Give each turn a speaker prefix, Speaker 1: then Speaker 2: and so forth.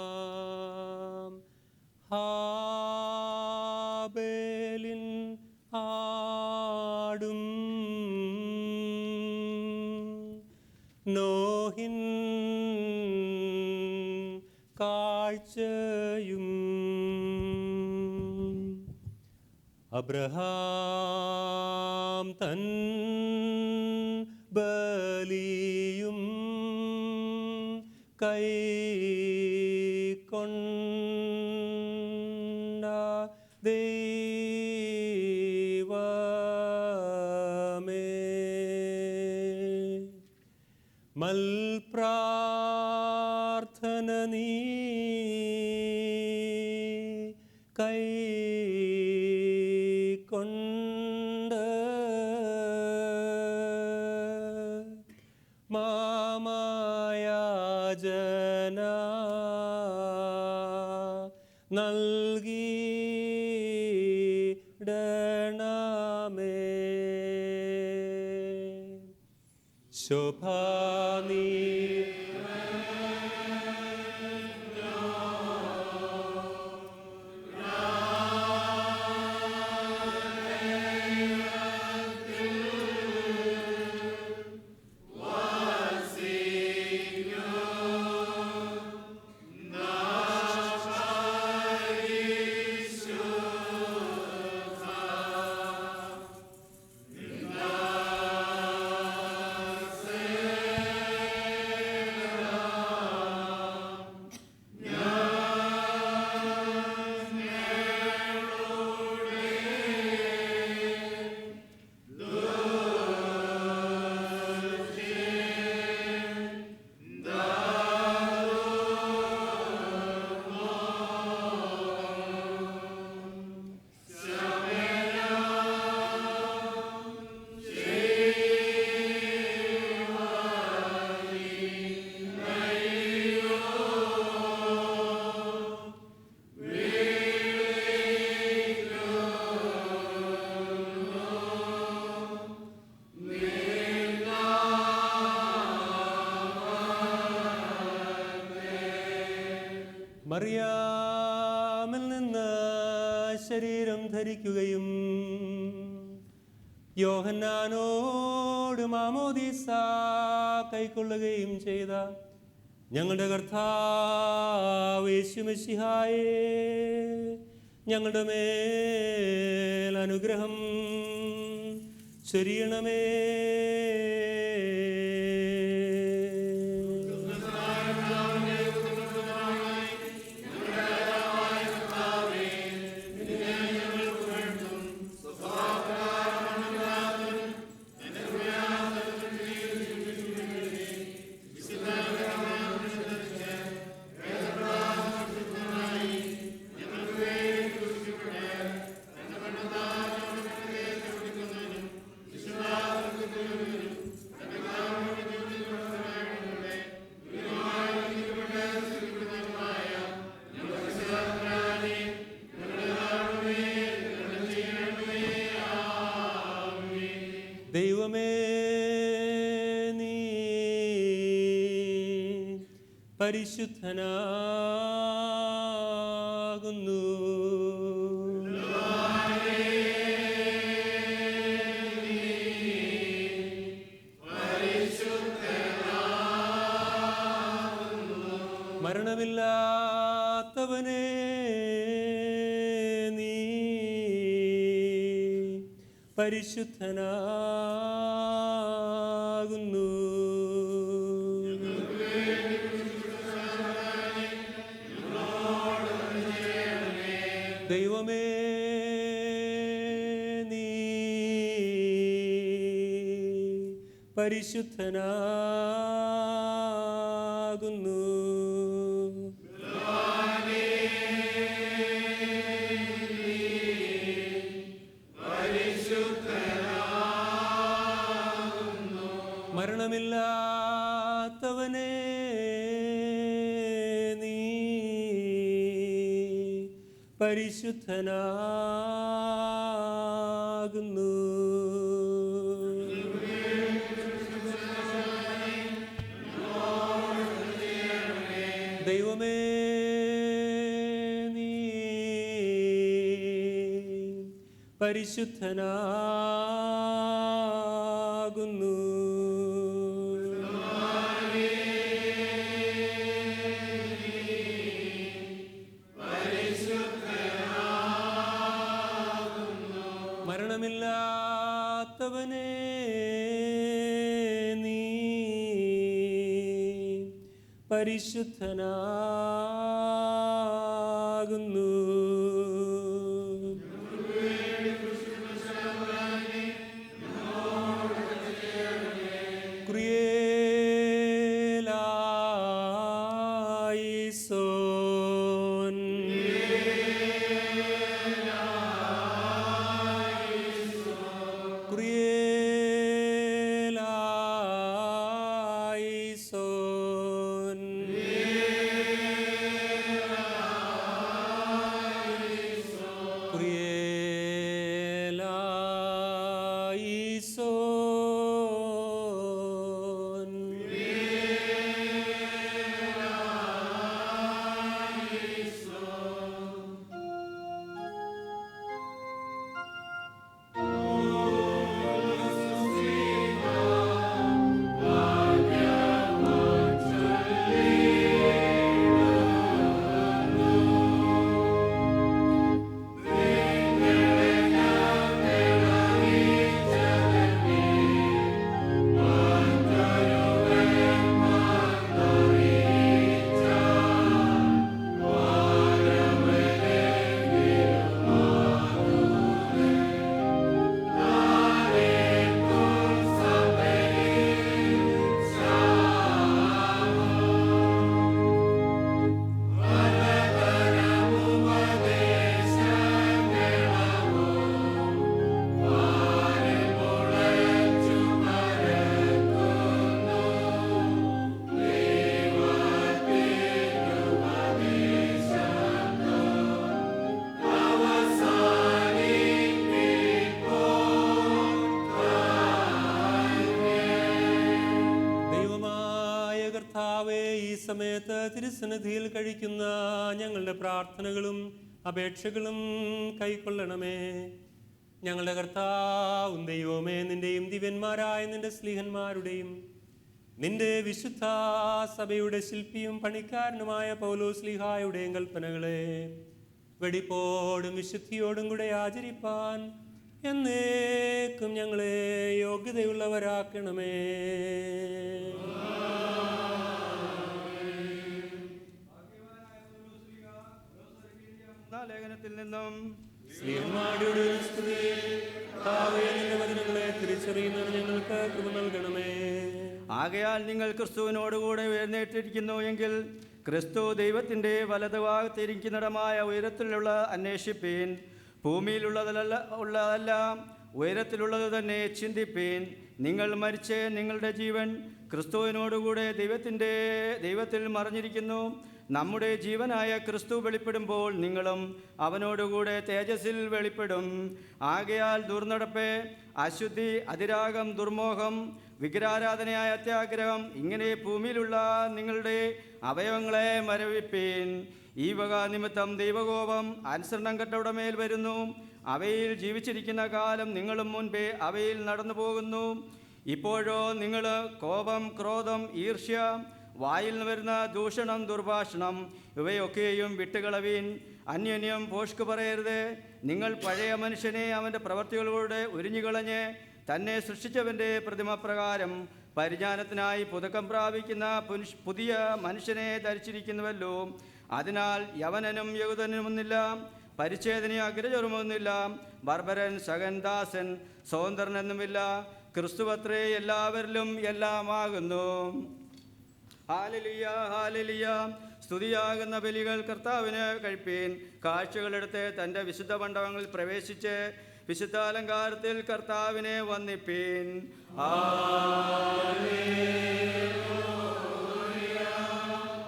Speaker 1: പരമാർത്ഥിയാം ഹാബേലിൻ ആടും നോഹിൻ കാഴ്ചയും അബ്രഹാം തൻ ബലിയും കൈക്കൊണ്ട ദൈവമേ മൽപ്രാർത്ഥന നീ കൈക്കൊണ്ട് മാമയാജന നൽകിയിടണമേ. ശോഭാനീ മറിയാമിൽ നിന്ന് ശരീരം ധരിക്കുകയും യോഹന്നാനോട് മാമോദീസ കൈക്കൊള്ളുകയും ചെയ്ത ഞങ്ങളുടെ കർത്താവ് യേശു മിശിഹായേ, ഞങ്ങളുടെ മേൽ അനുഗ്രഹം ചൊരിയണമേ. ദൈവമേ, നീ പരിശുദ്ധനാകുന്നു. മരണമില്ലാത്തവനേ, നീ പരിശുദ്ധനാകുന്നു. ദൈവമേ, നീ പരിശുദ്ധനാകുന്നു. മരണമില്ലാത്തവനേ, നീ പരിശുദ്ധനാകുന്നു. പരിശുദ്ധനാകുന്നു. മരണമില്ലാത്തവനേ നീ പരിശുദ്ധനാകുന്നു. ക്രിയേലായിസോൻ. ക്രിയേലായിസോൻ. ക്രിയേലായിസോൻ. ഈ സമയത്ത് തിരുസന്നിധിയിൽ കഴിക്കുന്ന ഞങ്ങളുടെ പ്രാർത്ഥനകളും അപേക്ഷകളും കൈക്കൊള്ളണമേ. ഞങ്ങളുടെ കർത്താവും ദൈവമേ, നിന്റെയും ദിവ്യന്മാരായ നിന്റെ സ്ലീഹന്മാരുടെയും നിന്റെ വിശുദ്ധ സഭയുടെ ശില്പിയും പണിക്കാരനുമായ പൗലോസ്ലീഹായുടെയും കൽപ്പനകളെ വെടിപ്പോടും വിശുദ്ധിയോടും കൂടെ ആചരിപ്പാൻ എന്നേക്കും ഞങ്ങളെ യോഗ്യതയുള്ളവരാക്കണമേ.
Speaker 2: ലേഖനത്തിൽ നിന്നും
Speaker 1: തിരിച്ചറിയുന്നതിന് ഞങ്ങൾക്ക് കൃപ നൽകണമേ.
Speaker 2: ആകയാൽ നിങ്ങൾ ക്രിസ്തുവിനോടുകൂടെ ഉയർന്നേറ്റിരിക്കുന്നു എങ്കിൽ ക്രിസ്തു ദൈവത്തിൻ്റെ വലതുഭാഗത്തിരിക്കുന്നിടമായ ഉയരത്തിലുള്ള അന്വേഷിപ്പീൻ. ഭൂമിയിലുള്ളതല്ല ഉയരത്തിലുള്ളത് തന്നെ ചിന്തിപ്പീൻ. നിങ്ങൾ മരിച്ച് നിങ്ങളുടെ ജീവൻ ക്രിസ്തുവിനോടുകൂടെ ദൈവത്തിൽ മറഞ്ഞിരിക്കുന്നു. നമ്മുടെ ജീവനായ ക്രിസ്തു വെളിപ്പെടുമ്പോൾ നിങ്ങളും അവനോടുകൂടെ തേജസ്സിൽ വെളിപ്പെടും. ആകയാൽ ദുർനടപ്പ്, അശുദ്ധി, അതിരാഗം, ദുർമോഹം, വിഗ്രഹാരാധനയായ അത്യാഗ്രഹം ഇങ്ങനെ ഭൂമിയിലുള്ള നിങ്ങളുടെ അവയവങ്ങളെ മരവിപ്പീൻ. ഈ വക നിമിത്തം ദൈവകോപം അനുസരണം കെട്ടവരുടെ മേൽ വരുന്നു. അവയിൽ ജീവിച്ചിരിക്കുന്ന കാലം നിങ്ങളും മുൻപേ അവയിൽ നടന്നു പോകുന്നു. ഇപ്പോഴോ നിങ്ങൾ കോപം, ക്രോധം, ഈർഷ്യ, വായിൽ നിന്ന് വരുന്ന ദൂഷണം, ദുർഭാഷണം ഇവയൊക്കെയും വിട്ടുകളവീൻ. അന്യോന്യം ഭോഷ്ക് പറയരുത്. നിങ്ങൾ പഴയ മനുഷ്യനെ അവൻ്റെ പ്രവർത്തികളോട് ഉരിഞ്ഞുകളഞ്ഞ് തന്നെ സൃഷ്ടിച്ചവൻ്റെ പ്രതിമപ്രകാരം പരിജ്ഞാനത്തിനായി പുതുക്കം പ്രാപിക്കുന്ന പുതിയ മനുഷ്യനെ ധരിച്ചിരിക്കുന്നുവല്ലോ. അതിനാൽ യവനനും യഹൂദനുമൊന്നില്ല, പരിച്ഛേദനയോ അഗ്രചർമ്മമൊന്നുമില്ല, ബർബരൻ, ശകൻ, ദാസൻ, സ്വതന്ത്രനെന്നുമില്ല, ക്രിസ്തുവത്രേ എല്ലാവരിലും എല്ലാമാകുന്നു. ഹാലലിയ, ഹാലലിയ. സ്തുതിയാകുന്ന ബലികൾ കർത്താവിന് കഴിപ്പീൻ. കാഴ്ചകളെടുത്ത് തൻ്റെ വിശുദ്ധ മണ്ഡപങ്ങളിൽ പ്രവേശിച്ച് വിശുദ്ധാലങ്കാരത്തിൽ കർത്താവിനെ വന്ദിപ്പീൻ.
Speaker 1: ഹല്ലേലൂയ.